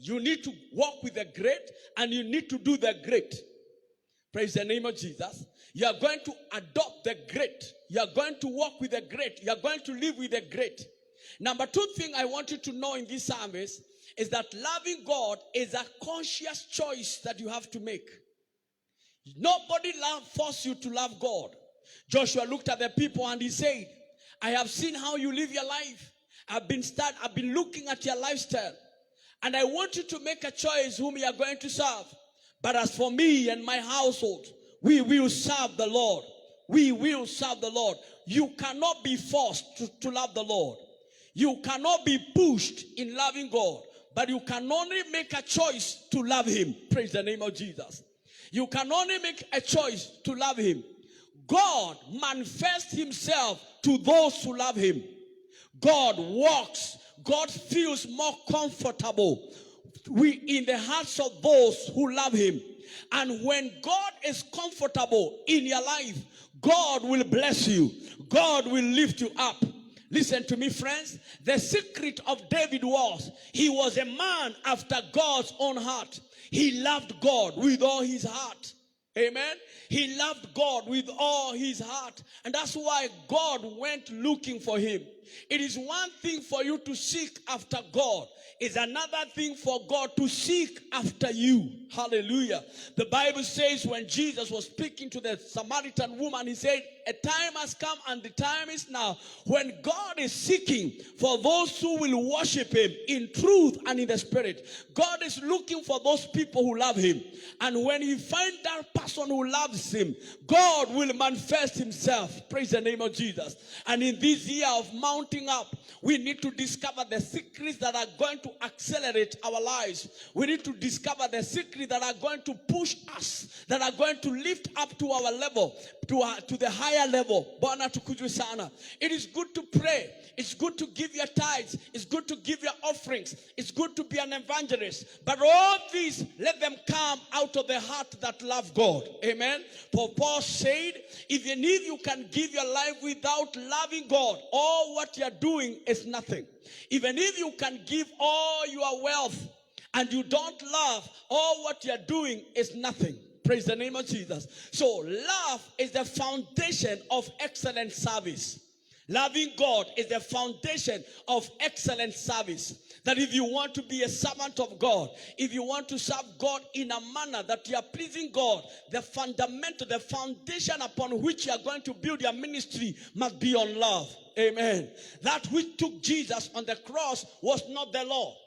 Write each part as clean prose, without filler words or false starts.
You need to walk with the great, and you need to do the great. Praise the name of Jesus. You are going to adopt the great. You are going to walk with the great. You are going to live with the great. Number 2 thing I want you to know in this service is that loving God is a conscious choice that you have to make. Nobody force you to love God. Joshua looked at the people and he said, I have seen how you live your life. I've been looking at your lifestyle. And I want you to make a choice whom you are going to serve. But as for me and my household, we will serve the Lord. We will serve the Lord. You cannot be forced to love the Lord. You cannot be pushed in loving God. But you can only make a choice to love him. Praise the name of Jesus. You can only make a choice to love him. God manifests himself to those who love him. God walks. God feels more comfortable in the hearts of those who love him. And when God is comfortable in your life, God will bless you. God will lift you up. Listen to me, friends. The secret of David was, he was a man after God's own heart. He loved God with all his heart. Amen. He loved God with all his heart. And that's why God went looking for him. It is one thing for you to seek after God. It's another thing for God to seek after you. Hallelujah. The Bible says when Jesus was speaking to the Samaritan woman, he said, a time has come and the time is now when God is seeking for those who will worship him in truth and in the spirit. God is looking for those people who love him. And when he finds that person who loves him, God will manifest himself. Praise the name of Jesus. And in this year of mounting up, we need to discover the secrets that are going to accelerate our lives. We need to discover the secrets that are going to push us, that are going to lift up to our level, to the higher level. It is good to pray. It's good to give your tithes. It's good to give your offerings. It's good to be an evangelist. But all these, let them come out of the heart that love God. Amen. For Paul said, even if you can give your life without loving God, all what you're doing is nothing. Even if you can give all your wealth and you don't love, all what you're doing is nothing. Praise the name of Jesus. So love is the foundation of excellent service. Loving God is the foundation of excellent service. That if you want to be a servant of God, if you want to serve God in a manner that you are pleasing God, the foundation upon which you are going to build your ministry must be on love. Amen. That which took Jesus on the cross was not the law.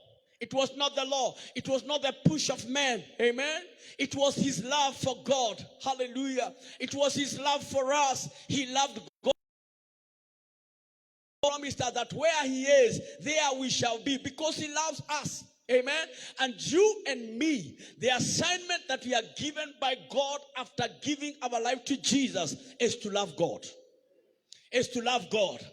It was not the law. It was not the push of man. Amen. It was his love for God. Hallelujah. It was his love for us. He loved God. Promised us that where he is, there we shall be, because he loves us. Amen. And you and me, the assignment that we are given by God after giving our life to Jesus is to love God. Is to love God.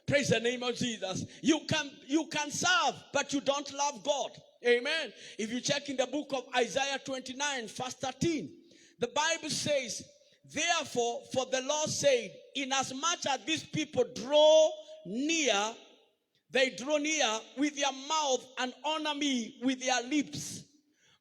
Praise the name of Jesus. You can serve, but you don't love God. Amen. If you check in the book of Isaiah 29, verse 13, the Bible says, therefore, for the Lord said, inasmuch as these people draw near, they draw near with their mouth and honor me with their lips,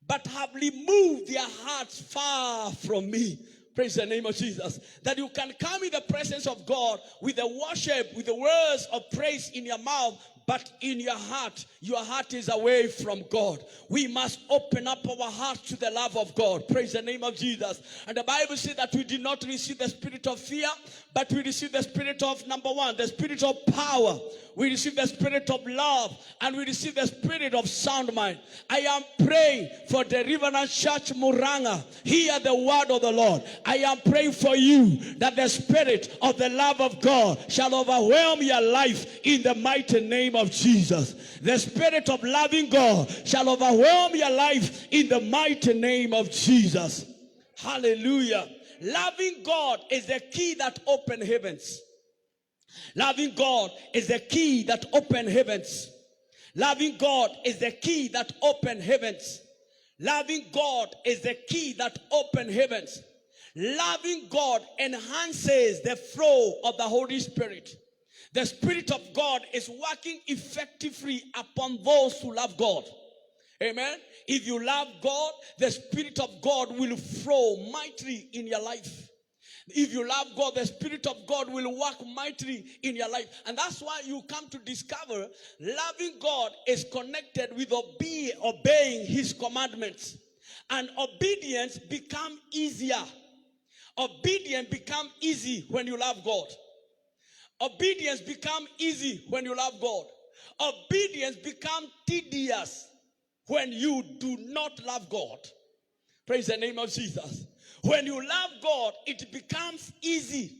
but have removed their hearts far from me. Praise the name of Jesus. That you can come in the presence of God with the worship, with the words of praise in your mouth, but in your heart is away from God. We must open up our hearts to the love of God. Praise the name of Jesus. And the Bible says that we did not receive the spirit of fear, but we received the spirit of, number one, the spirit of power. We receive the spirit of love, and we receive the spirit of sound mind. I am praying for the Deliverance Church Muranga. Hear the word of the Lord. I am praying for you that the spirit of the love of God shall overwhelm your life in the mighty name of Jesus. The spirit of loving God shall overwhelm your life in the mighty name of Jesus. Hallelujah. Loving God is the key that opens heavens. Loving God is the key that opens heavens. Loving God is the key that opens heavens. Loving God is the key that opens heavens. Loving God enhances the flow of the Holy Spirit. The Spirit of God is working effectively upon those who love God. Amen. If you love God, the Spirit of God will flow mightily in your life. If you love God, the Spirit of God will work mightily in your life. And that's why you come to discover loving God is connected with obeying his commandments. And obedience become easier. Obedience become easy when you love God. Obedience become easy when you love God. Obedience become tedious when you do not love God. Praise the name of Jesus. When you love God, it becomes easy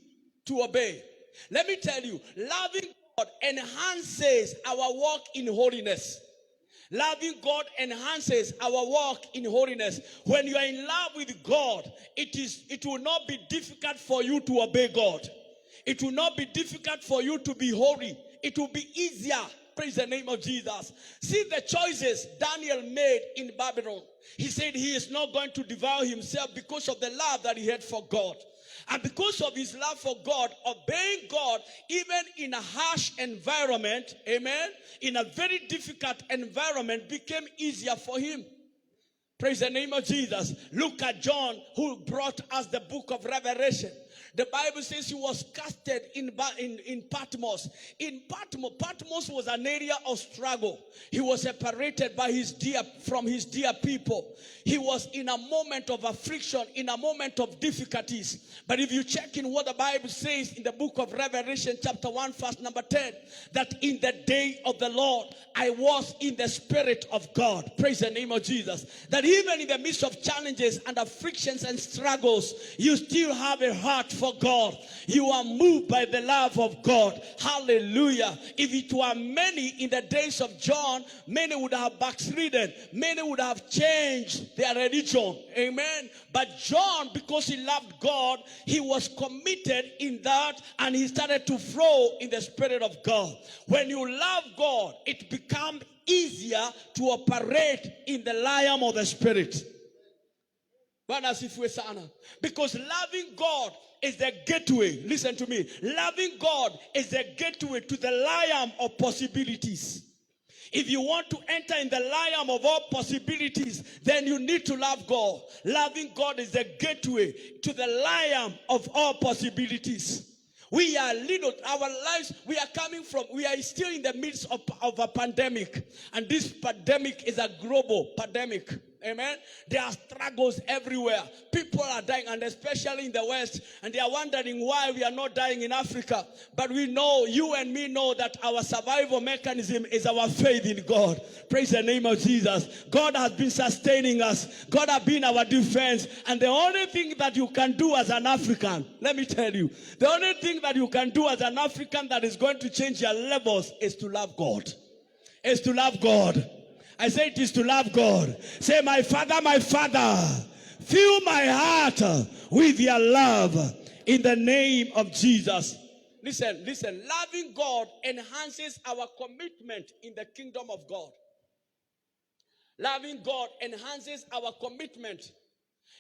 to obey. Let me tell you, loving God enhances our walk in holiness. Loving God enhances our walk in holiness. When you are in love with God, it will not be difficult for you to obey God. It will not be difficult for you to be holy. It will be easier. Praise the name of Jesus. See the choices Daniel made in Babylon. He said he is not going to devour himself because of the love that he had for God. And because of his love for God, obeying God, even in a harsh environment, amen, in a very difficult environment, became easier for him. Praise the name of Jesus. Look at John, who brought us the book of Revelation. The Bible says he was casted in Patmos. In Patmos was an area of struggle. He was separated from his dear people. He was in a moment of affliction, in a moment of difficulties. But if you check in what the Bible says in the book of Revelation chapter 1 verse number 10, that in the day of the Lord, I was in the Spirit of God. Praise the name of Jesus. That even in the midst of challenges and afflictions and struggles, you still have a heart for God. You are moved by the love of God. Hallelujah. If it were many in the days of John, many would have backslidden. Many would have changed their religion. Amen. But John, because he loved God, he was committed in that, and he started to flow in the Spirit of God. When you love God, it becomes easier to operate in the lion of the Spirit. Because loving God is the gateway. Listen to me. Loving God is the gateway to the lion of possibilities. If you want to enter in the lion of all possibilities, then you need to love God. Loving God is the gateway to the lion of all possibilities. We are little, our lives, we are still in the midst of a pandemic. And this pandemic is a global pandemic. Amen. There are struggles everywhere. People are dying, and especially in the West. And they are wondering why we are not dying in Africa. But we know, you and me know, that our survival mechanism is our faith in God. Praise the name of Jesus. God has been sustaining us. God has been our defense. And the only thing that you can do as an African, let me tell you, the only thing that you can do as an African that is going to change your levels is to love God. Is to love God. I say it is to love God. Say, my Father, fill my heart with your love in the name of Jesus. Listen. Loving God enhances our commitment in the kingdom of God. Loving God enhances our commitment.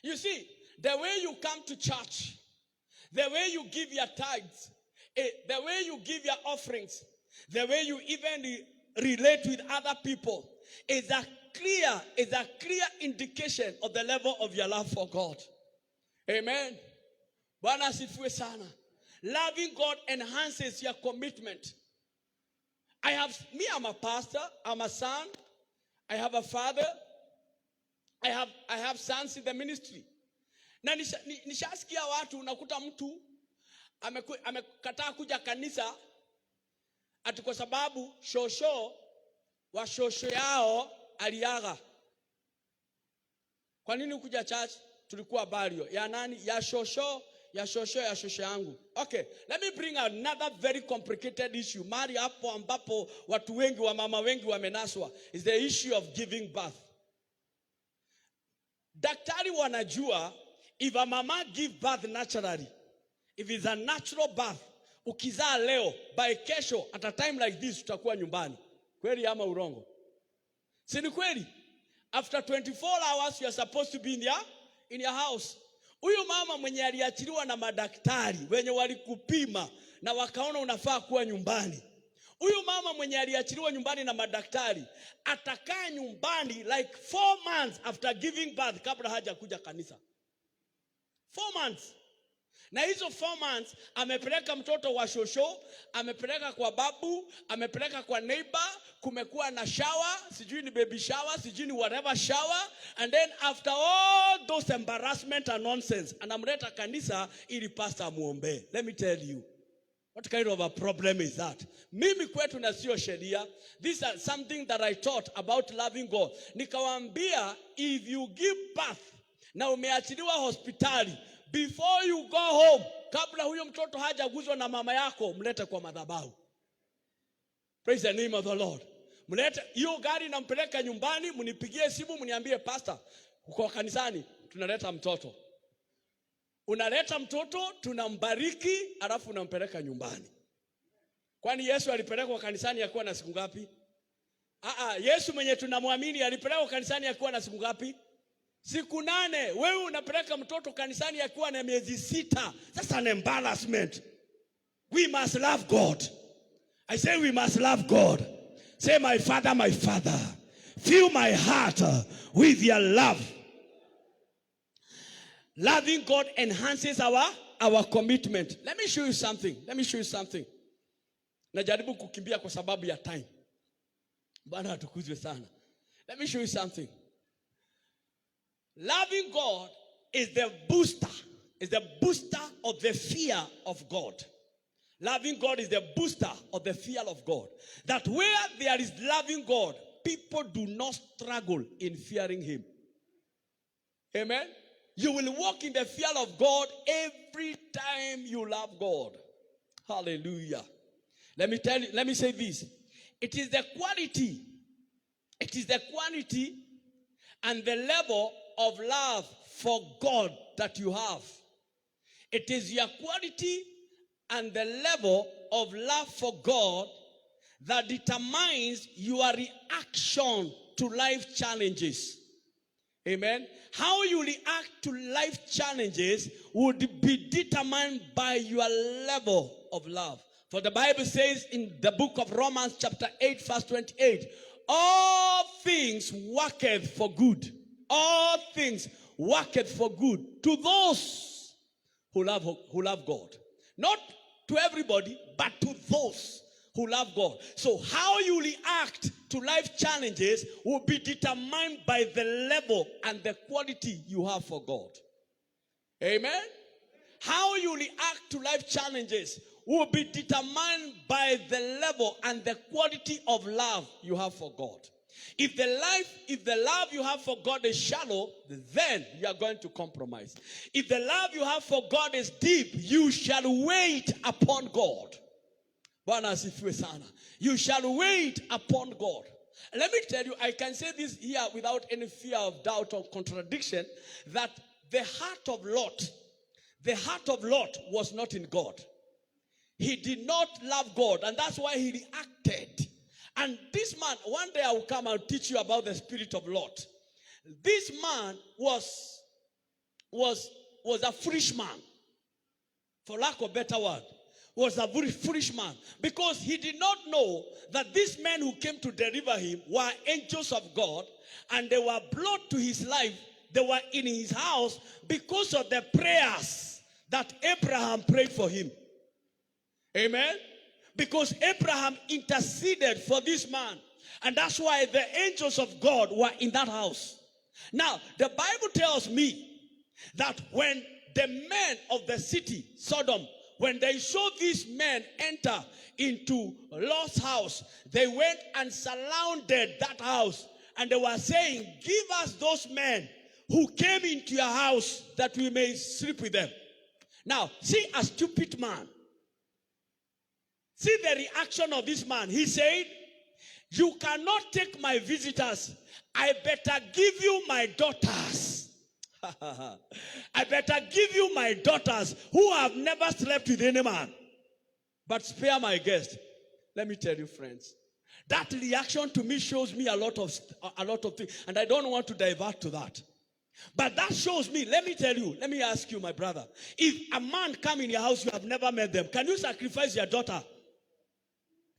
You see, the way you come to church, the way you give your tithes, the way you give your offerings, the way you even relate with other people, is a clear indication of the level of your love for God. Amen. Bwana asifiwe sana. Loving God enhances your commitment. I'm a pastor, I'm a son, I have a father, I have sons in the ministry. Na nishasikia watu, unakuta mtu amekataa kuja kanisa ati kwa sababu wa shosho yao aliaga. Kwa nini kuja church? Tulikuwa bario. Ya nani? Ya shosho yangu. Okay, let me bring another very complicated issue. Mari hapo ambapo watu wengi wa mama wengi wamenaswa is the issue of giving birth. Daktari wanajua if a mama give birth naturally, if it's a natural birth, ukizaa leo, by kesho at a time like this utakuwa nyumbani. Kweli ama urongo? Si ni kweli? After 24 hours you are supposed to be in your house. Huyu mama mwenye aliachiliwa na madaktari wenye walikupima na wakaona unafaa kuwa nyumbani, Huyu mama mwenye aliachiliwa nyumbani na madaktari atakaa nyumbani like 4 months after giving birth kabla haja kuja kanisa. 4 months. Na hizo 4 months amepeleka mtoto wa shosho, amepeleka kwa babu, amepeleka kwa neighbor, kumekuwa na shower, sijui ni baby shower, sijui ni whatever shower, and then after all those embarrassment and nonsense, anamleta kanisa ili pastor muombe. Let me tell you, what kind of a problem is that? Mimi kwetu na sio sheria. This is something that I taught about loving God. Nikawaambia, if you give birth na umeachiliwa hospitali, before you go home, kabla huyo mtoto hajaguzwa na mama yako, mlete kwa madhabahu. Praise the name of the Lord. Mlete hiyo gari na mpeleka nyumbani, mnipigie simu mniambie, pastor, uko kanisani, tunaleta mtoto. Unaleta mtoto, tunambariki, alafu unampeleka nyumbani. Kwani Yesu alipelekwa kanisani akiwa na siku ngapi? Yesu mwenye tunamwamini alipelekwa kanisani akiwa na siku ngapi? Siku 8. Wewe unapeleka mtoto kanisani akiwa na miezi 6. That's an embarrassment. We must love God. I say we must love God. Say, my Father, fill my heart with your love. Loving God enhances our commitment. Let me show you something. Najaribu kukimbia kwa sababu ya time. Bwana atukuzwe sana. Let me show you something. Loving God is the booster of the fear of God. Loving God is the booster of the fear of God. That where there is loving God, people do not struggle in fearing him. Amen. You will walk in the fear of God every time you love God. Hallelujah. Let me say this. It is the quality and the level of love for God that you have. It is your quality and the level of love for God that determines your reaction to life challenges. Amen. How you react to life challenges would be determined by your level of love. For the Bible says in the book of Romans chapter 8 verse 28, all things worketh for good. All things worketh for good to those who love God. Not to everybody, but to those who love God. So how you react to life challenges will be determined by the level and the quality you have for God. Amen? How you react to life challenges will be determined by the level and the quality of love you have for God. If the love you have for God is shallow, then you are going to compromise. If the love you have for God is deep, you shall wait upon God. Bwana asifiwe sana. You shall wait upon God. Let me tell you, I can say this here without any fear of doubt or contradiction, that the heart of Lot was not in God. He did not love God, and that's why he reacted. And this man, one day I will come and teach you about the spirit of Lot. This man was a foolish man, for lack of a better word. Was a very foolish man, because he did not know that these men who came to deliver him were angels of God, and they were brought to his life. They were in his house because of the prayers that Abraham prayed for him. Amen. Because Abraham interceded for this man, and that's why the angels of God were in that house. Now, the Bible tells me that when the men of the city, Sodom, when they saw these men enter into Lot's house, they went and surrounded that house, and they were saying, give us those men who came into your house that we may sleep with them. Now, see a stupid man. See the reaction of this man. He said, you cannot take my visitors. I better give you my daughters. I better give you my daughters who have never slept with any man. But spare my guest. Let me tell you, friends, that reaction to me shows me a lot of things, and I don't want to divert to that. But that shows me, let me ask you, my brother, if a man come in your house, you have never met them, can you sacrifice your daughter?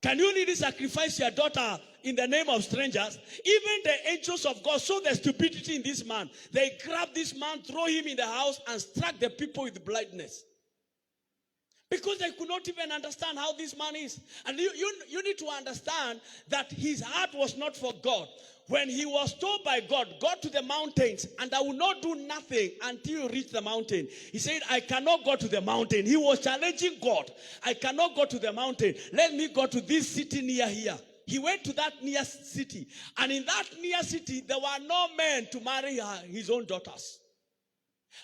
Can you really sacrifice your daughter in the name of strangers? Even the angels of God saw the stupidity in this man. They grabbed this man, throw him in the house, and struck the people with blindness. Because they could not even understand how this man is. And you need to understand that his heart was not for God. When he was told by God, go to the mountains, and I will not do nothing until you reach the mountain. He said, I cannot go to the mountain. He was challenging God. I cannot go to the mountain. Let me go to this city near here. He went to that near city. And in that near city, there were no men to marry his own daughters.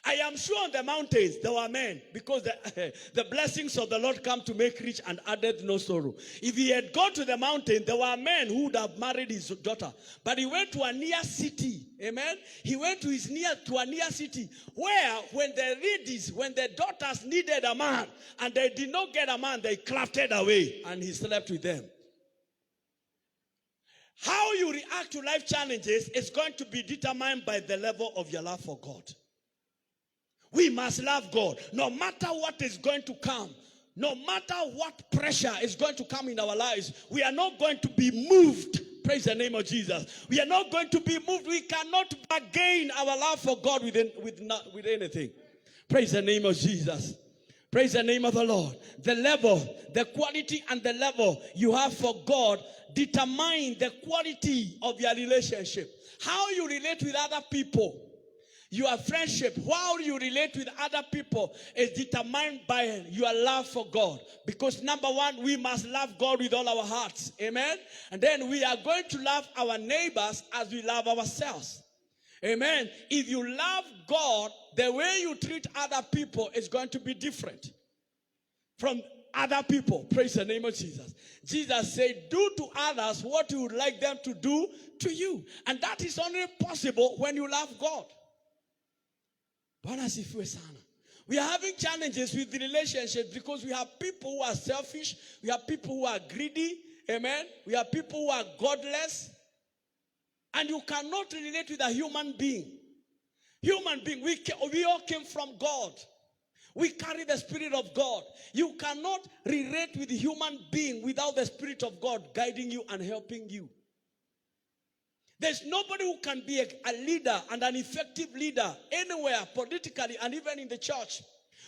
I am sure on the mountains there were men, because the blessings of the Lord come to make rich and addeth no sorrow. If he had gone to the mountain, there were men who would have married his daughter. But he went to a near city. Amen. He went to a near city where when the daughters needed a man and they did not get a man, they crafted away and he slept with them. How you react to life challenges is going to be determined by the level of your love for God. We must love God no matter what is going to come. No matter what pressure is going to come in our lives, we are not going to be moved. Praise the name of Jesus. We are not going to be moved. We cannot bargain our love for God with anything. Praise the name of Jesus. Praise the name of the Lord. The level, the quality and the level you have for God determine the quality of your relationship. How you relate with other people. Your friendship, how you relate with other people is determined by your love for God. Because number one, we must love God with all our hearts. Amen. And then we are going to love our neighbors as we love ourselves. Amen. If you love God, the way you treat other people is going to be different from other people. Praise the name of Jesus. Jesus said, do to others what you would like them to do to you. And that is only possible when you love God. We are having challenges with the relationships because we have people who are selfish. We have people who are greedy. Amen. We have people who are godless. And you cannot relate with a human being. Human being, we all came from God. We carry the Spirit of God. You cannot relate with a human being without the Spirit of God guiding you and helping you. There's nobody who can be a leader and an effective leader anywhere, politically and even in the church,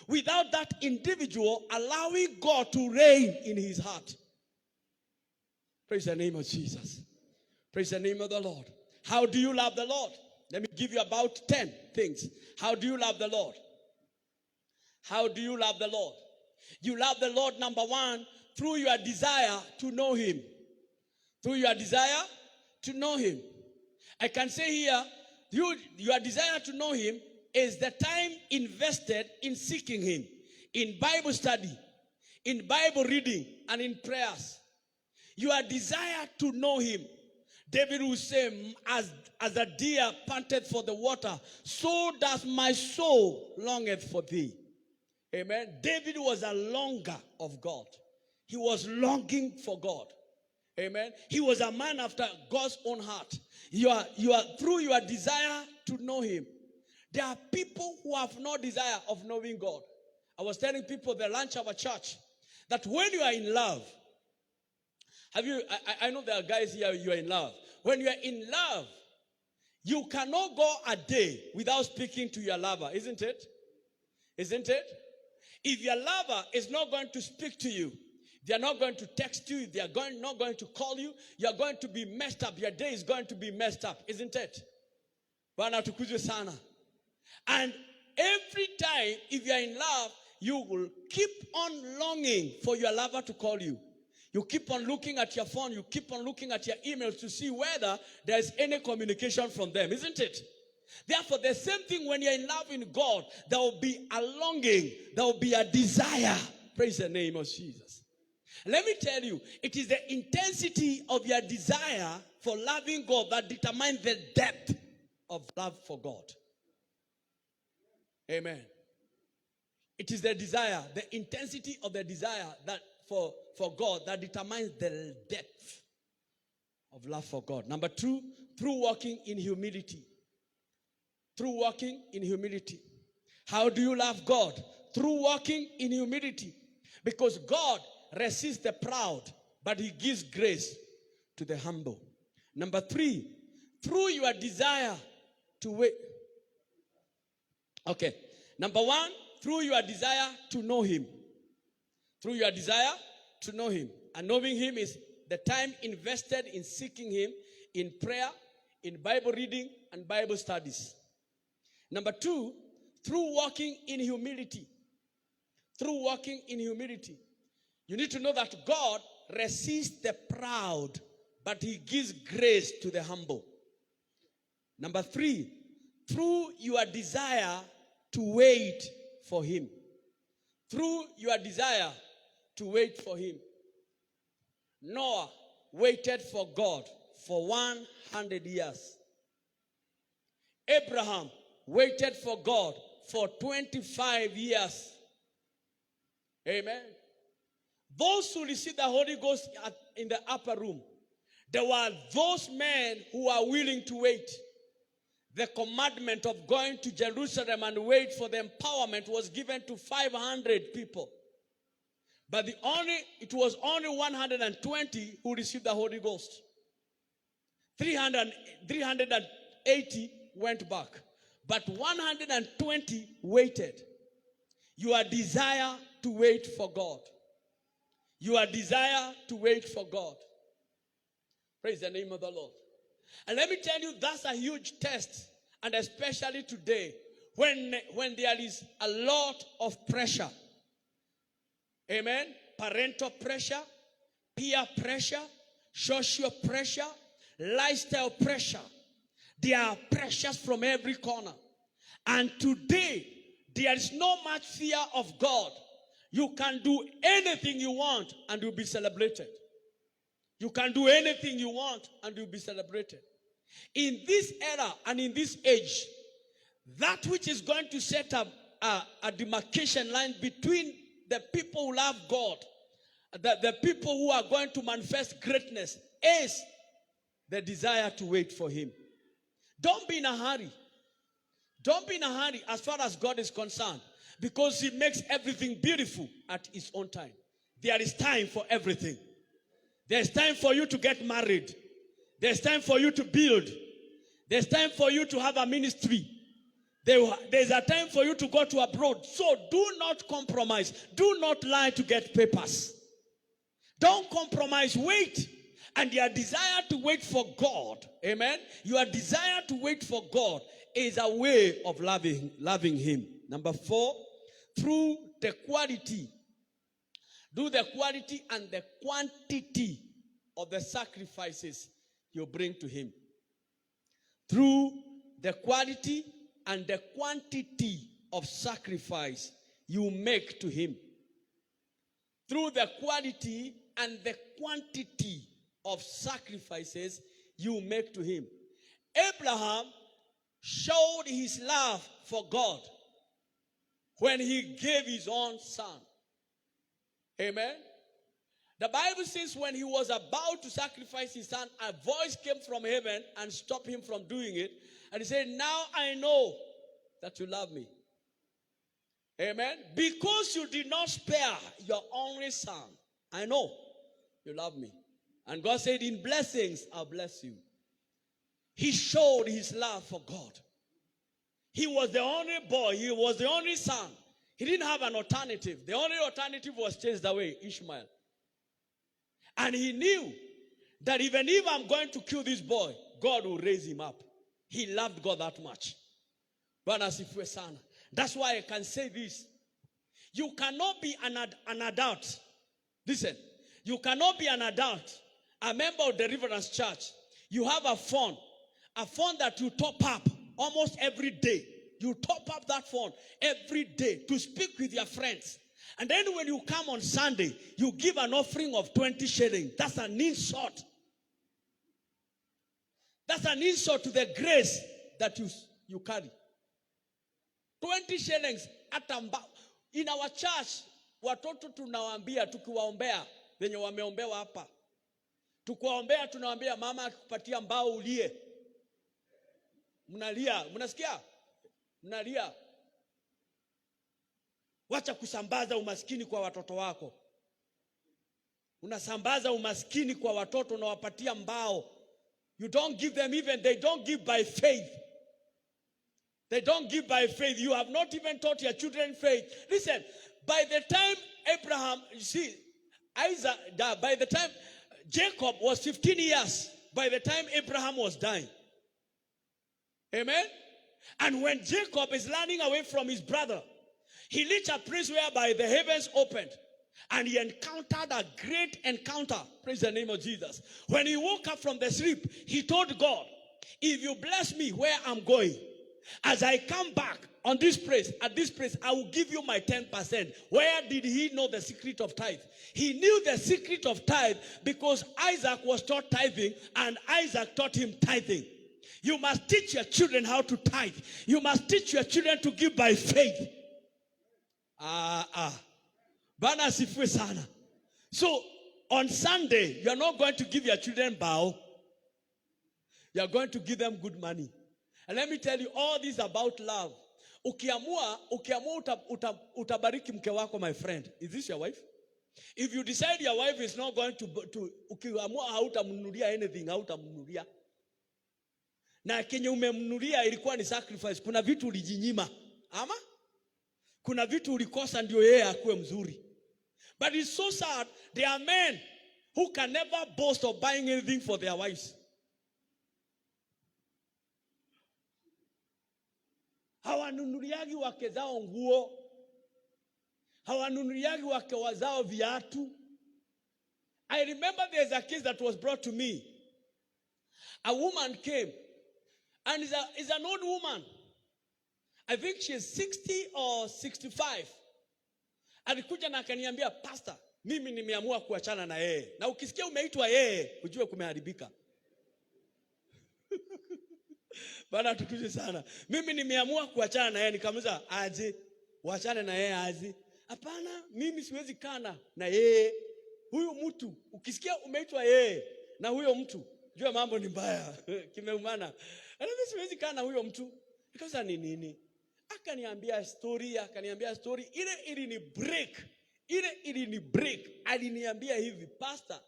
without that individual allowing God to reign in his heart. Praise the name of Jesus. Praise the name of the Lord. How do you love the Lord? Let me give you about 10 things. How do you love the Lord? How do you love the Lord? You love the Lord, number one, through your desire to know him. Through your desire to know him. I can say here, your desire to know him is the time invested in seeking him, in Bible study, in Bible reading, and in prayers. Your desire to know him. David will say, as a deer panteth for the water, so does my soul longeth for thee. Amen. David was a longer of God. He was longing for God. Amen. He was a man after God's own heart. You are through your desire to know him. There are people who have no desire of knowing God. I was telling people at the lunch of a church that when you are in love, I know there are guys here, you are in love. When you are in love, you cannot go a day without speaking to your lover, isn't it? Isn't it? If your lover is not going to speak to you, they are not going to text you, they are not going to call you, you are going to be messed up. Your day is going to be messed up, isn't it? And every time, if you are in love, you will keep on longing for your lover to call you. You keep on looking at your phone, you keep on looking at your emails to see whether there is any communication from them, isn't it? Therefore, the same thing when you're in love in God, there will be a longing, there will be a desire. Praise the name of Jesus. Let me tell you, it is the intensity of your desire for loving God that determines the depth of love for God. Amen. It is the desire, the intensity of the desire that for God that determines the depth of love for God. Number two, through walking in humility. Through walking in humility. How do you love God? Through walking in humility. Because God resists the proud, but he gives grace to the humble. Number 3, through your desire to wait. Okay. Number 1, through your desire to know him. Through your desire to know him. And knowing him is the time invested in seeking him in prayer, in Bible reading, and Bible studies. Number 2, through walking in humility. Through walking in humility. You need to know that God resists the proud, but he gives grace to the humble. Number 3, through your desire to wait for him. Through your desire to wait for him. Noah waited for God for 100 years. Abraham waited for God for 25 years. Amen. Those who received the Holy Ghost in the upper room, there were those men who are willing to wait. The commandment of going to Jerusalem and wait for the empowerment was given to 500 people. But it was only 120 who received the Holy Ghost. 380 went back. But 120 waited. Your desire to wait for God. Your desire to wait for God. Praise the name of the Lord. And let me tell you, that's a huge test. And especially today, when there is a lot of pressure. Amen. Parental pressure, peer pressure, social pressure, lifestyle pressure. There are pressures from every corner. And today, there is no much fear of God. You can do anything you want and you'll be celebrated. You can do anything you want and you'll be celebrated. In this era and in this age, that which is going to set up a demarcation line between the people who love God, the people who are going to manifest greatness, is the desire to wait for him. Don't be in a hurry. Don't be in a hurry as far as God is concerned, because he makes everything beautiful at his own time. There is time for everything. There's time for you to get married. There's time for you to build. There's time for you to have a ministry. There's a time for you to go to abroad. So do not compromise. Do not lie to get papers. Don't compromise. Wait. And your desire to wait for God, amen, your desire to wait for God is a way of loving him. Number 4, through the quality. Do the quality and the quantity of the sacrifices you bring to him. Through the quality and the quantity of sacrifice you make to him. Through the quality and the quantity of sacrifices you make to him. Abraham showed his love for God when he gave his own son. Amen. The Bible says when he was about to sacrifice his son, a voice came from heaven and stopped him from doing it. And he said, now I know that you love me. Amen. Because you did not spare your only son, I know you love me. And God said, in blessings, I'll bless you. He showed his love for God. He was the only boy. He was the only son. He didn't have an alternative. The only alternative was chased away, Ishmael. And he knew that even if I'm going to kill this boy, God will raise him up. He loved God that much. But as if we're son. That's why I can say this. You cannot be an adult. Listen. You cannot be an adult, a member of the Deliverance Church. You have a phone that you top up almost every day. You top up that phone every day to speak with your friends. And then when you come on Sunday, you give an offering of 20 shillings. That's an insult. That's an insult to the grace that you carry. 20 shillings. In our church, watoto tunawaambia, tukiwaombea, venye wameombewa hapa. Tukiwaombea, tunawaambia mama akikupatia mbao ulie. Mnalia, mnasikia? Mnalia. Wacha kusambaza umaskini kwa watoto wako. Unasambaza umaskini kwa watoto, unawapatia mbao. You don't give them even, they don't give by faith. They don't give by faith. You have not even taught your children faith. Listen, by the time Abraham, you see, Isaac, by the time Jacob was 15 years, by the time Abraham was dying. Amen? And when Jacob is running away from his brother, he reached a place whereby the heavens opened. And he encountered a great encounter. Praise the name of Jesus. When he woke up from the sleep, he told God, if you bless me where I'm going, as I come back on this place, at this place, I will give you my 10%. Where did he know the secret of tithe? He knew the secret of tithe because Isaac was taught tithing and Isaac taught him tithing. You must teach your children how to tithe. You must teach your children to give by faith. Bana asifiwe sana. So, on Sunday, you are not going to give your children bow. You are going to give them good money. And let me tell you, all this about love. Ukiamua utabariki mke wako, my friend. Is this your wife? If you decide your wife is not going to ukiamua hautamnunulia anything, hautamnunulia. Na kenye umemnunulia ilikuwa ni sacrifice. Kuna vitu ulijinyima. Ama? Kuna vitu ulikosa ndio yeye akuwe mzuri. But it's so sad, there are men who can never boast of buying anything for their wives. Hawanunuliagi wake zao nguo. Hawanunuliagi wake wazao viatu. I remember there's a case that was brought to me. A woman came, and is an old woman. I think she's 60 or 65. Alikuja na akaniambia, pastor, mimi nimeamua kuachana na yeye. Na ukisikia umeitwa yeye, ujue kumeharibika. Bana tukuje sana. Mimi nimeamua kuachana na yeye. Nikamuuliza, aje? Uachane na yeye aje? Hapana, mimi siwezi kana na yeye. Huyu mtu, ukisikia umeitwa yeye na huyo mtu, jua mambo ni mbaya. Kimeumana. Na mimi siwezi kana huyo mtu. Nikamuuliza ni nini? Akaniambia story ile ilini break. Aliniambia hivi, pastor,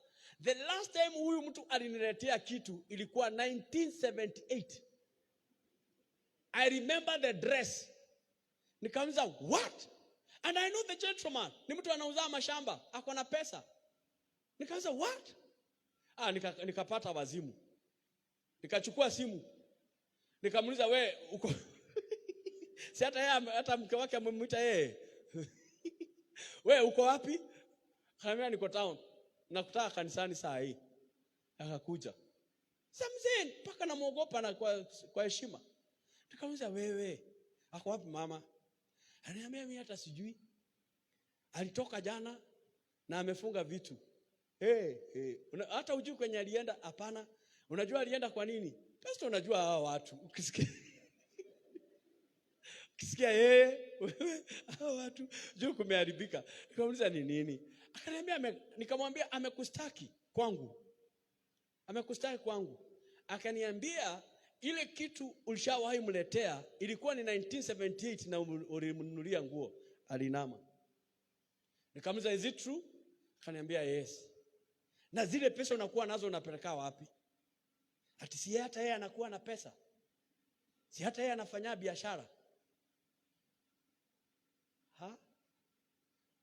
the last time huyu mtu aliniletea kitu ilikuwa 1978. I remember the dress. Nikaanza, what? And I know the gentleman. Ni mtu anauza mashamba, ako na pesa. Nikaanza, what? Nikapata wazimu. Nikachukua simu. Nikamuuliza, we uko si hata mke wake amemuita yeye. We uko wapi? Akaniambia niko town. Nakutaka kanisani saa hii. Akakuja. Samzen paka namuogopa na kwa heshima. Nikamuuliza, wewe ako wapi mama? Ananiambia mimi hata sijui. Alitoka jana na amefunga vitu. Hata hujui kwenye alienda? Hapana. Unajua alienda kwa nini? Pastor, unajua hawa watu. Ukisikia hawa watu juu kumeharibika. Nikamuuliza ni nini? Akaniambia nikamwambia amekustaki kwangu. Akaniambia ile kitu ulishawahi mletea ilikuwa ni 1978 na ulimnunulia nguo. Alinama. Nikamuuliza, is it true? Akaniambia yes. Na zile pesa unakuwa nazo unapeleka wapi? Ati si hata yeye anakuwa na pesa. Si hata yeye anafanya biashara.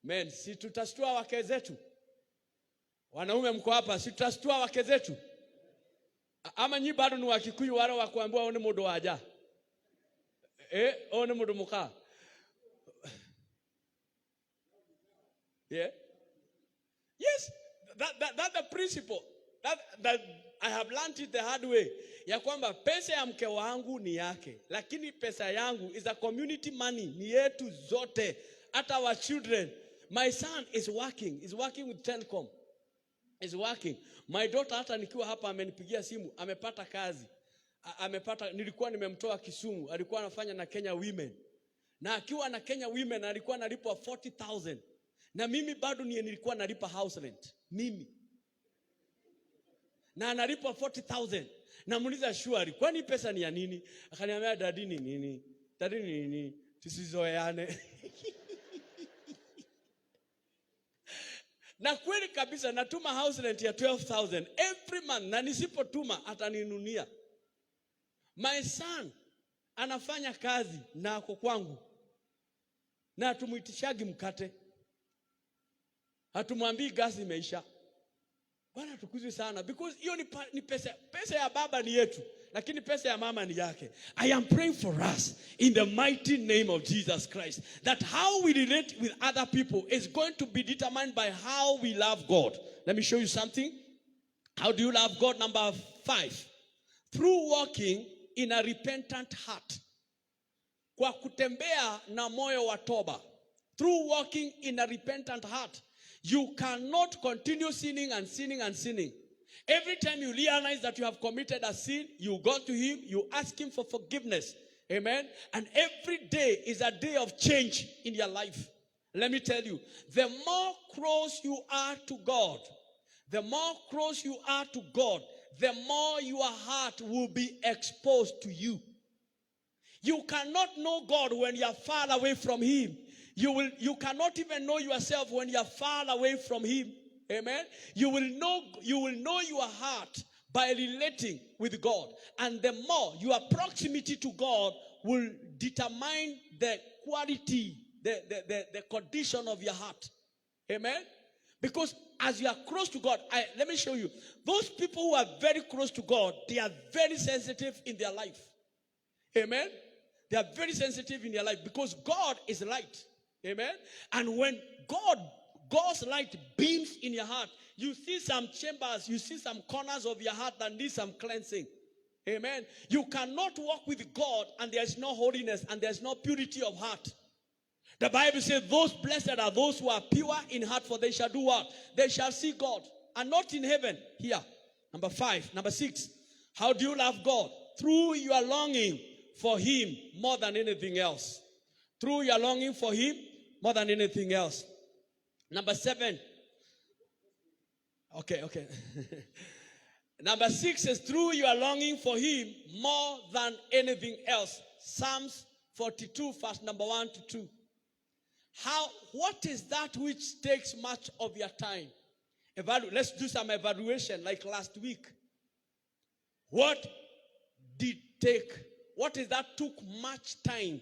Men, si tutastua wake zetu? Wanaume mko hapa, si tutastua wake zetu? Ama nyi bado ni Wakikuyu wale wa kuambiwa one mundu waja? One mundu muka. Yeah. Yes, that's the principle. That I have learned it the hard way. Ya kwamba pesa ya mke wangu ni yake, lakini pesa yangu is a community money, ni yetu zote. Hata our children. My son is working with Telcom. Is working. My daughter hata nikiwa hapa amenipigia simu, amepata kazi. Nilikuwa nimemtoa Kisumu, alikuwa anafanya na Kenya Women. Na akiwa na Kenya Women alikuwa analipwa 40,000. Na mimi bado nilikuwa nalipa house rent. Mimi. Na analipa 40,000. Namuuliza shwari, kwani pesa ni ya nini? Akaniambia dadi ni nini? Tusizoeane. Na kweli kabisa natuma house rent ya 12,000 every month, na nisipotuma ataninunia. My son anafanya kazi na ako kwangu, na hatumuitishagi mkate, hatumwambii gasi imeisha. Bwana tukuzwe sana, because hiyo ni pesa ya baba ni yetu, lakini pesa ya mama ni yake. I am praying for us in the mighty name of Jesus Christ, that how we relate with other people is going to be determined by how we love God. Let me show you something. How do you love God? Number 5, through walking in a repentant heart. Kwa kutembea na moyo wa toba. Through walking in a repentant heart. You cannot continue sinning and sinning and sinning. Every time you realize that you have committed a sin, you go to him, you ask him for forgiveness. Amen. And every day is a day of change in your life. Let me tell you, the more close you are to God, the more close you are to God, the more your heart will be exposed to you. You cannot know God when you are far away from him. You cannot even know yourself when you are far away from him. Amen. You will know your heart by relating with God. And the more your proximity to God will determine the quality, the condition of your heart. Amen. Because as you are close to God, let me show you. Those people who are very close to God, they are very sensitive in their life. Amen. They are very sensitive in their life because God is light. Amen. And when God's light beams in your heart, you see some chambers, you see some corners of your heart that need some cleansing. Amen. You cannot walk with God and there's no holiness and there's no purity of heart. The Bible says those blessed are those who are pure in heart, for they shall do what? They shall see God. And not in heaven here. Number 5. Number 6. How do you love God? Through your longing for him more than anything else. Through your longing for him more than anything else. Number 7. Okay. Number 6 is through your longing for him more than anything else. Psalms 42, verse number 1 to 2. What is that which takes much of your time? Let's do some evaluation like last week. What is that took much time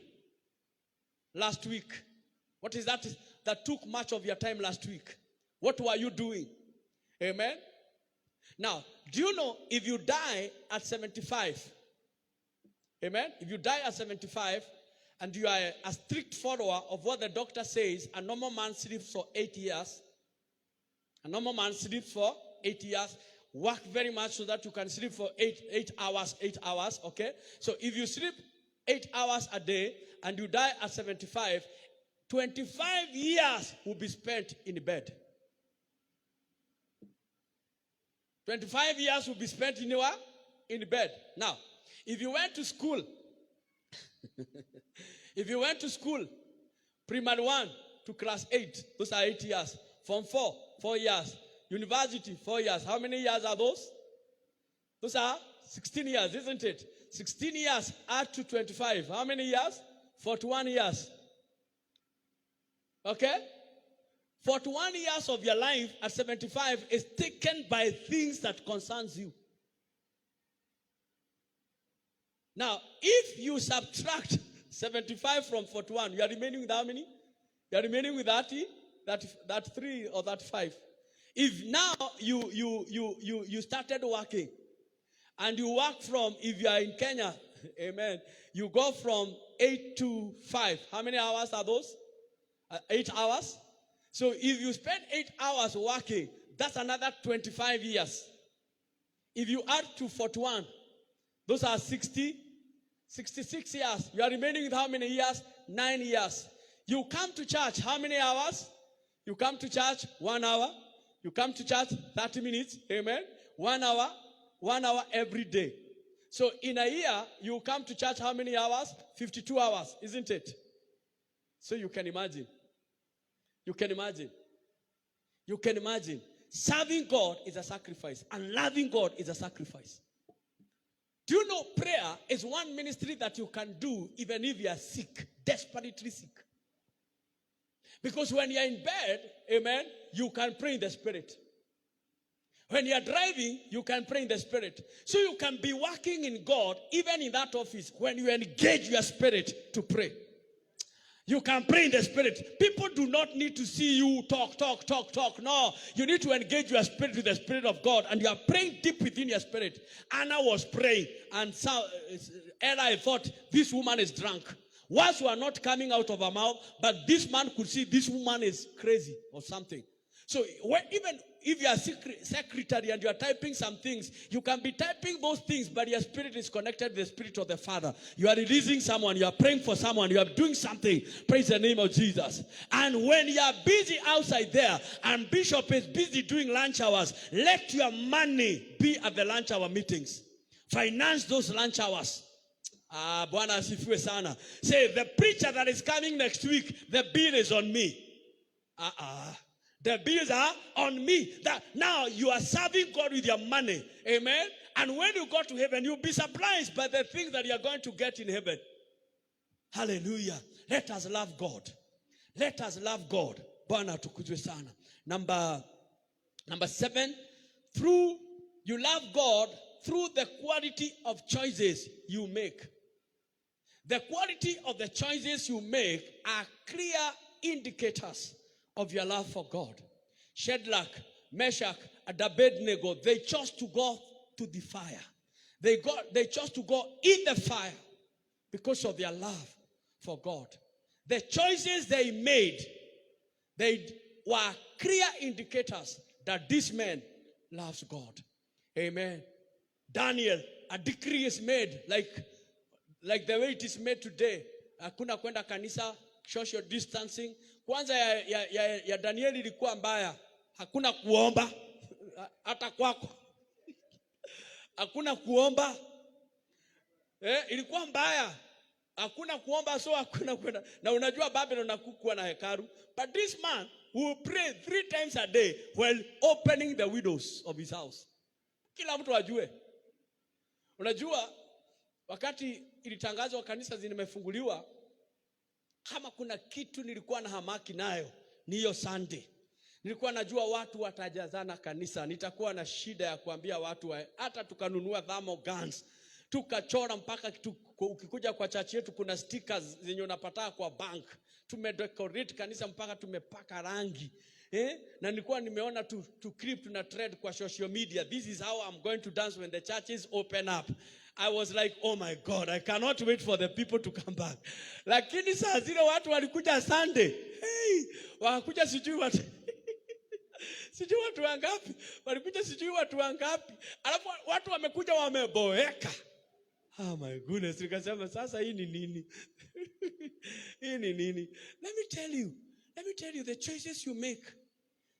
last week? What is that took much of your time last week? What were you doing? Amen. Now, do you know if you die at 75, amen? If you die at 75 and you are a strict follower of what the doctor says, a normal man sleeps for 8 years. A normal man sleeps for 8 years. Work very much so that you can sleep for 8 hours, okay? So if you sleep 8 hours a day and you die at 75, 25 years will be spent in bed. 25 years will be spent in bed. Now, if you went to school, primary 1 to class 8, those are 8 years. From 4 years. University, 4 years. How many years are those? Those are 16 years, isn't it? 16 years add to 25. How many years? 41 years. Okay? 41 years of your life at 75 is taken by things that concerns you. Now, if you subtract 75 from 41, you are remaining with how many? You are remaining with 30, that 3 or that 5. If now you started working and you work from, if you are in Kenya, amen, you go from 8 to 5. How many hours are those? 8 hours. So if you spend 8 hours working, that's another 25 years. If you add to 41, those are 66 years. You are remaining with how many years? 9 years. You come to church, how many hours? You come to church 1 hour. You come to church 30 minutes. Amen. 1 hour. 1 hour every day. So in a year, you come to church how many hours? 52 hours, isn't it? So you can imagine. You can imagine. Serving God is a sacrifice. And loving God is a sacrifice. Do you know prayer is one ministry that you can do even if you are sick, desperately sick? Because when you're in bed, amen, you can pray in the spirit. When you're driving, you can pray in the spirit. So you can be working in God, even in that office, when you engage your spirit to pray. You can pray in the spirit. People do not need to see you talk. No, you need to engage your spirit with the spirit of God, and you are praying deep within your spirit. Anna was praying, and Ella thought, this woman is drunk. Words were not coming out of her mouth, but this man could see this woman is crazy or something. So even if you are secretary and you are typing some things, you can be typing those things, but your spirit is connected to the spirit of the Father. You are releasing someone, you are praying for someone, you are doing something. Praise the name of Jesus. And when you are busy outside there, and Bishop is busy doing lunch hours, let your money be at the lunch hour meetings. Finance those lunch hours. Bwana asifiwe sana. Say, the preacher that is coming next week, the bill is on me. The bills are on me. That now you are serving God with your money. Amen. And when you go to heaven, you'll be surprised by the things that you are going to get in heaven. Hallelujah. Let us love God. Let us love God. Bwana tukuzwe sana. Number 7, you love God through the quality of choices you make. The quality of the choices you make are clear indicators of your love for God. Shadrach, Meshach, and Abednego, they chose to go to the fire. They chose to go in the fire because of their love for God. The choices they made, they were clear indicators that this man loves God. Amen. Daniel, a decree is made like the way it is made today. Hakuna kwenda kanisa, social distancing. Kwanza ya Danieli ilikuwa mbaya. Hakuna kuomba hata kwako. Hakuna kuomba. Ilikuwa mbaya. Hakuna kuomba, so hakuna kwenda. Na unajua Babylon hakukuwa na hekalu. But this man will pray 3 times a day while opening the windows of his house. Kila mtu ajue. Unajua wakati ilitangazwa kanisa zimefunguliwa, kama kuna kitu nilikuwa na hamaki nayo ni hiyo Sunday. Nilikuwa najua watu watajazana kanisa. Nitakuwa na shida ya kuambia watu hata tukanunua thermal guns. Tukachora mpaka ukikuja kwa church yetu kuna stickers zenye unapata kwa bank. Tumedecorate kanisa mpaka tumepaka rangi. Na nilikuwa nimeona to clip na thread kwa social media. This is how I'm going to dance when the churches open up. I was like, oh my God, I cannot wait for the people to come back. Lakini saa zile watu walikuja Sunday. Wakakuja sijui watu. Sijui watu wangapi. Walikuja sijui watu wangapi. Alafu watu wamekuja wameboeka. Oh my goodness, nikasema sasa hii ni nini? Hii ni nini? Let me tell you the choices you make.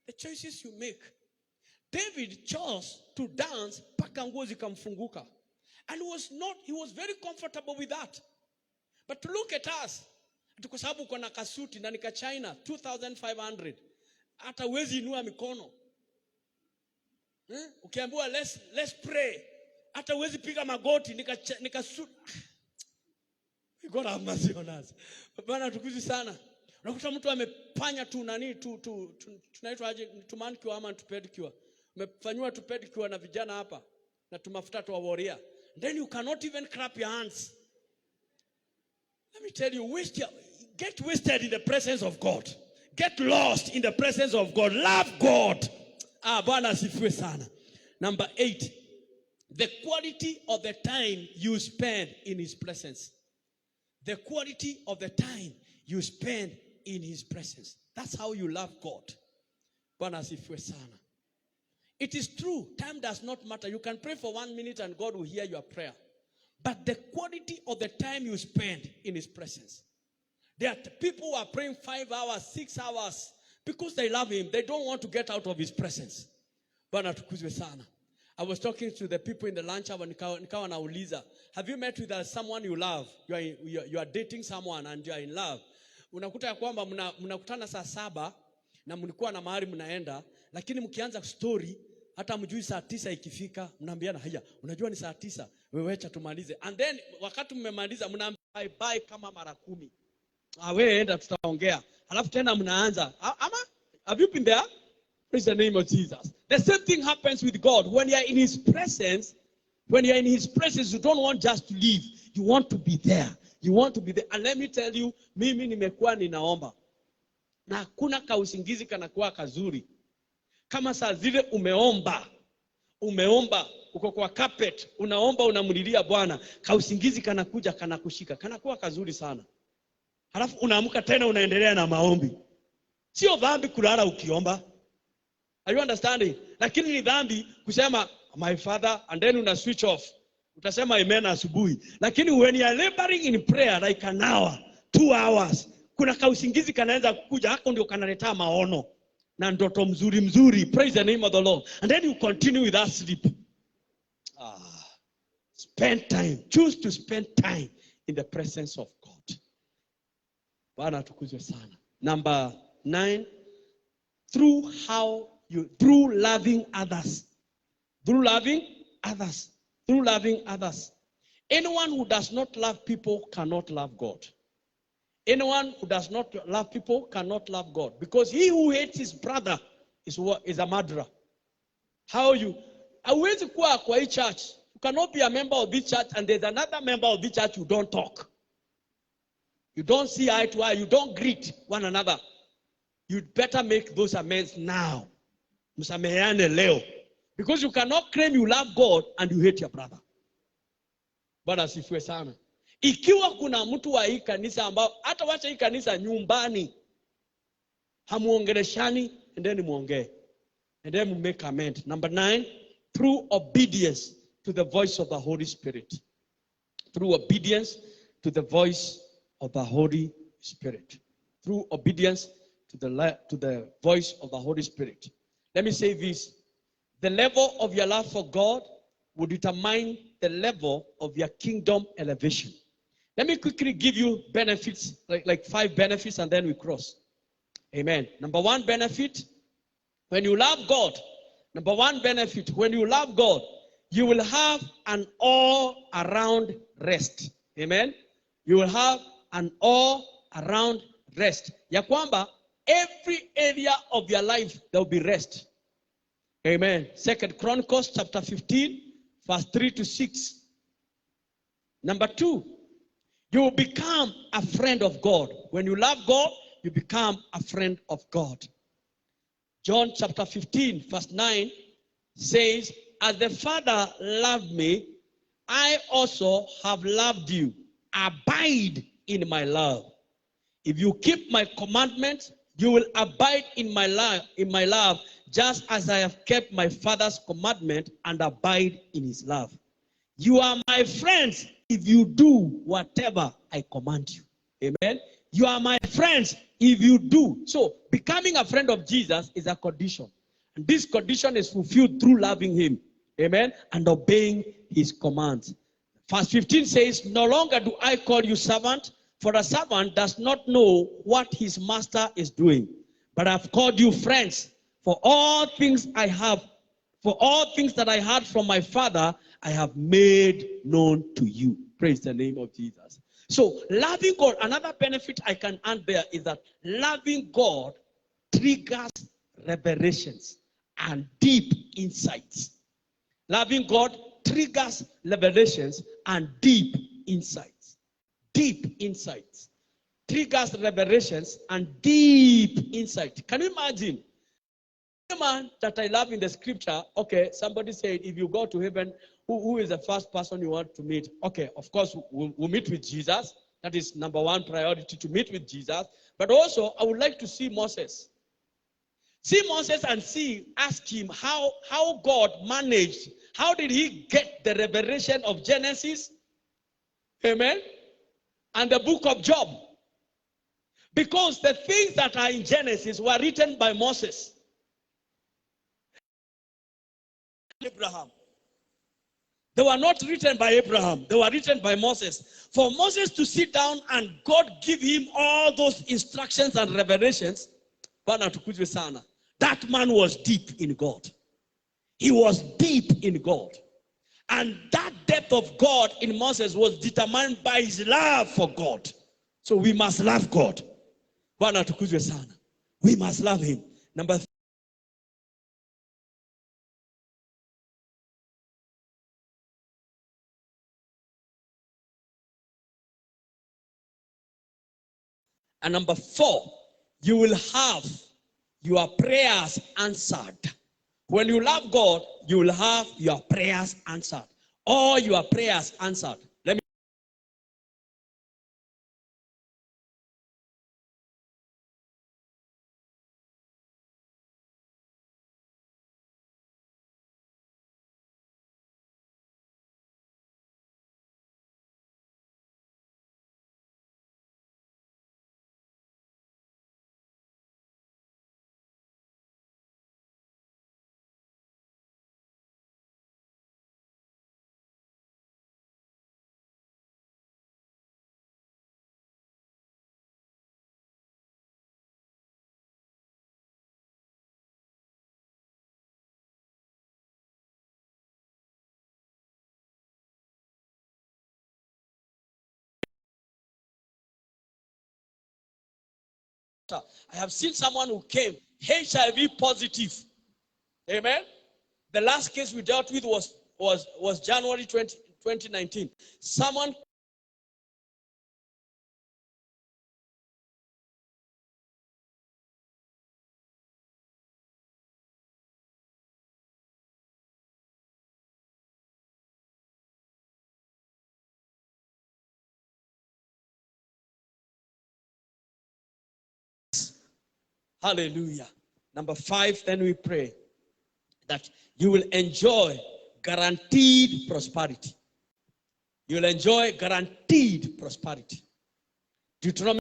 The choices you make. David chose to dance mpaka nguo zikamfunguka. And he was very comfortable with that. But to look at us, kwa sababu kuna kasuti na nika China 2500. Hata uwezi inua mikono. Ukiambiwa let's pray. Hata uwezi piga magoti nika suti. God have mercy on us. Bwana tukuzi sana. Unakuta mtu amefanya tu nani tunaitwa aje tumanicure ama pedicure. Umefanywa pedicure na vijana hapa na tumafuta tu wa warrior. Then you cannot even clap your hands. Let me tell you, get wasted in the presence of God. Get lost in the presence of God. Love God. Bwana asifiwe sana. Number 8, the quality of the time you spend in his presence. The quality of the time you spend in his presence. That's how you love God. Bwana asifiwe sana. It is true, time does not matter. You can pray for 1 minute and God will hear your prayer. But the quality of the time you spend in his presence. There are people who are praying 5 hours, 6 hours because they love him. They don't want to get out of his presence. Bwana tukuzwe sana. I was talking to the people in the lunch hour nikawa nauliza, have you met with someone you love? You are dating someone and you are in love. Unakuta ya kwamba mnakutana saa 7 na mlikuwa na mahali mnaenda, lakini mkianza story hata mjui saa 9 ikifika mnaambiana haya unajua ni saa 9 wewe acha tumalize, and then wakati mmemaliza mnaambia bye kama mara 10. Wewe enda tutaongea. Halafu tena mnaanza. Have you been there? Praise the name of Jesus. The same thing happens with God. When you are in his presence, you don't want just to leave. You want to be there. You want to be there. And let me tell you, mimi nimekuwa ninaomba. Na hakuna kausingizi kanakuwa kazuri. Kama saa zile umeomba, uko kwa carpet, unaomba unamlilia Bwana, kausingizi kanakuja kanakushika, kanakuwa kazuri sana. Halafu unaamka tena unaendelea na maombi. Sio dhambi kulala ukiomba. Are you understanding? Lakini ni dhambi kusema my father and then una switch off. Utasema amen asubuhi. Lakini when you are laboring in prayer like an hour, 2 hours, kuna kausingizi kanaanza kukuja, hako ndio kanaleta maono na ndoto mzuri. Praise the name of the Lord. And then you continue with that sleep. Spend time. Choose to spend time in the presence of God. Bwana tukuzwe sana. Number 9, through loving others. Through loving others. Anyone who does not love people cannot love God. Anyone who does not love people cannot love God. Because he who hates his brother is a murderer. Hauwezi kuwa kwa hii church. You cannot be a member of this church and there's another member of this church you don't talk. You don't see eye to eye. You don't greet one another. You'd better make those amends now. Msameheane leo. Because you cannot claim you love God and you hate your brother. Bwana asifiwe sana. Ikiwa kuna mtu wa hii kanisa ambao hata wacha hii kanisa nyumbani hamuongeleshani, and then muongee. And then make amend. Number 9, through obedience to the voice of the Holy Spirit. Through obedience to the voice of the Holy Spirit. Through obedience to the voice of the Holy Spirit. Let me say this. The level of your love for God will determine the level of your kingdom elevation. Let me quickly give you benefits, like 5 benefits, and then we cross. Amen. Number 1 benefit, when you love God, you will have an all-around rest. Amen. You will have an all-around rest. Ya kwamba, every area of your life, there will be rest. Amen. 2 Chronicles chapter 15, verse 3-6. Number 2, you will become a friend of God. When you love God, you become a friend of God. John chapter 15, verse 9 says, as the Father loved me, I also have loved you. Abide in my love. If you keep my commandments, you will abide in my love, just as I have kept my Father's commandment and abide in his love. You are my friends if you do whatever I command you. Amen. You are my friends if you do. So, becoming a friend of Jesus is a condition. And this condition is fulfilled through loving him. Amen. And obeying his commands. Verse 15 says, no longer do I call you servant, for a servant does not know what his master is doing. But I've called you friends. For all things that I had from my Father, I have made known to you. Praise the name of Jesus. So, loving God, another benefit I can add there is that loving God triggers revelations and deep insights. Loving God triggers revelations and deep insights. Deep insights. Triggers revelations and deep insight. Can you imagine? The man that I love in the scripture, okay, somebody said, if you go to heaven, who is the first person you want to meet? Okay, of course, we'll meet with Jesus. That is number 1 priority, to meet with Jesus. But also, I would like to see Moses. See Moses and ask him how God managed, how did he get the revelation of Genesis? Amen. And the book of Job. Because the things that are in Genesis were written by Moses. Abraham. They were not written by Abraham. They were written by Moses. For Moses to sit down and God give him all those instructions and revelations, that man was deep in God. He was deep in God. And that depth of God in Moses was determined by his love for God. So we must love God. Bwana atukuzwe sana. We must love him. Number 3. And number 4, you will have your prayers answered. When you love God, you will have your prayers answered. All your prayers answered. Let me. I have seen someone who came HIV positive. Amen. The last case we dealt with was January 2019. Someone. Hallelujah. Number 5, then we pray that you will enjoy guaranteed prosperity. You will enjoy guaranteed prosperity. Deuteronomy